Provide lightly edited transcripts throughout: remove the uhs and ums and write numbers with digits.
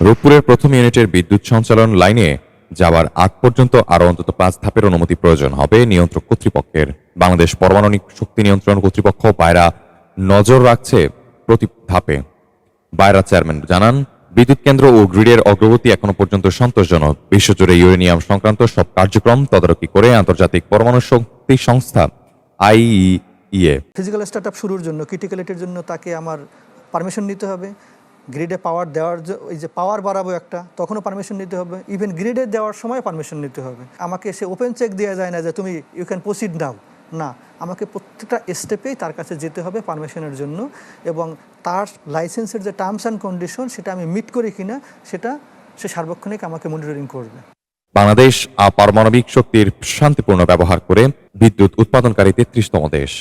রূপপুরের প্রথম ইউনিটের বিদ্যুৎ সঞ্চালন লাইনে যাওয়ার আগ পর্যন্ত আরও অন্তত 5 ধাপের অনুমতি প্রয়োজন হবে নিয়ন্ত্রক কর্তৃপক্ষের। বাংলাদেশ পারমাণবিক শক্তি নিয়ন্ত্রণ কর্তৃপক্ষ বায়রা নজর রাখছে প্রতি ধাপে। বায়রা চেয়ারম্যান জানান, বিদ্যুৎ কেন্দ্র ও গ্রিডের অগ্রগতি এখনো পর্যন্ত সন্তোষজনক। বিশ্বজুড়ে ইউরেনিয়াম সংক্রান্ত সব কার্যক্রম তদারকি করে আন্তর্জাতিক পরমাণু শক্তি সংস্থা IAEA। ফিজিক্যাল স্টার্টআপ শুরুর জন্য ক্রিটিক্যালিটির জন্য তাকে আমার পারমিশন নিতে হবে। গ্রিডে পাওয়ার দেওয়ার এই যে পাওয়ার বাড়াবো একটা, তখনও পারমিশন নিতে হবে। ইভেন গ্রিডে দেওয়ার সময় পারমিশন নিতে হবে। আমাকে সে ওপেন চেক দেওয়া যায় না যে তুমি ইউ ক্যান প্রসিড নাও, না, আমাকে প্রত্যেকটা স্টেপেই তার কাছে যেতে হবে পারমিশনের জন্য, এবং তার লাইসেন্সের যে টার্মস অ্যান্ড কন্ডিশন সেটা আমি মিট করি কিনা সেটা সে সার্বক্ষণিক আমাকে মনিটরিং করবে। বাংলাদেশ পারমাণবিক শক্তির শান্তিপূর্ণ ব্যবহার করে বিদ্যুৎ উৎপাদনকারী 33তম দেশ।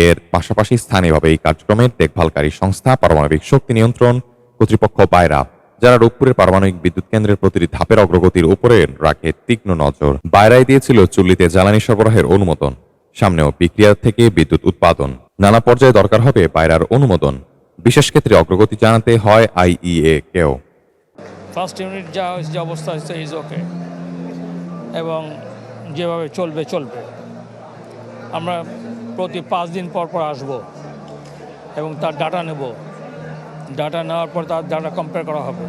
এর পাশাপাশি স্থানীয়ভাবে এই কার্যক্রমের দেখভালকারী সংস্থা পারমাণবিক শক্তি নিয়ন্ত্রণ কর্তৃপক্ষ বায়রা, যারা রূপপুরের পারমাণবিক বিদ্যুৎ কেন্দ্রের প্রতিটি ধাপের অগ্রগতির উপরে রাখে তীক্ষ্ণ নজর। বায়রাই দিয়েছিল চুল্লিতে জ্বালানি সরবরাহের অনুমোদন, সামনেও বিক্রিয়া থেকে বিদ্যুৎ উৎপাদন। নানা পর্যায়ে দরকার হবে বায়রার অনুমোদন। বিশেষ ক্ষেত্রে অগ্রগতি জানাতে হয় IAEA কেও। ফার্স্ট ইউনিট যা যে অবস্থা হচ্ছে ইজ ওকে, এবং যেভাবে চলবে। আমরা প্রতি 5 দিন পর আসব এবং তার ডাটা নেব। ডাটা নেওয়ার পর তার ডাটা কম্পেয়ার করা হবে।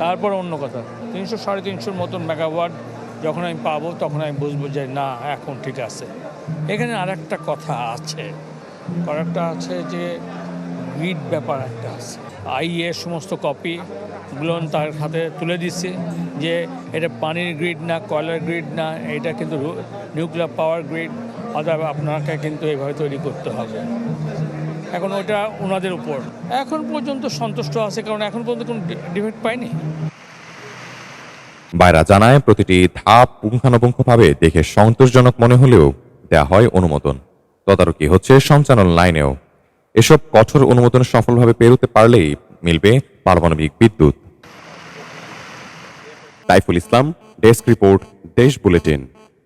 তারপর অন্য কথা, 300-350 মতন মেগাওয়াট যখন আমি পাবো তখন আমি বুঝবো যে না, এখন ঠিক আছে। এখানে আরেকটা কথা আছে, যে গ্রিড ব্যাপার একটা আছে। IAEA সমস্ত কপিগুলো তার হাতে তুলে দিচ্ছে যে এটা পানির গ্রিড না, কয়লার গ্রিড না, এটা কিন্তু নিউক্লিয়ার পাওয়ার গ্রিড, অর্থাৎ আপনাকে কিন্তু এইভাবে তৈরি করতে হবে। এখন ওটা ওনাদের উপর। এখন পর্যন্ত সন্তুষ্ট আছে, কারণ এখন পর্যন্ত কোনো ডিফেক্ট পাইনি। বায়রা জানায়, প্রতিটি ধাপ পুঙ্খানুপুঙ্খভাবে দেখে সন্তোষজনক মনে হলেও দেয়া হয় অনুমোদন। তদারকি হচ্ছে সঞ্চালন লাইনেও। এসব কঠোর অনুমোদন সফলভাবে পেরোতে পারলেই মিলবে পারমাণবিক বিদ্যুৎ। সাইফুল ইসলাম, ডেস্ক রিপোর্ট, দেশ বুলেটিন।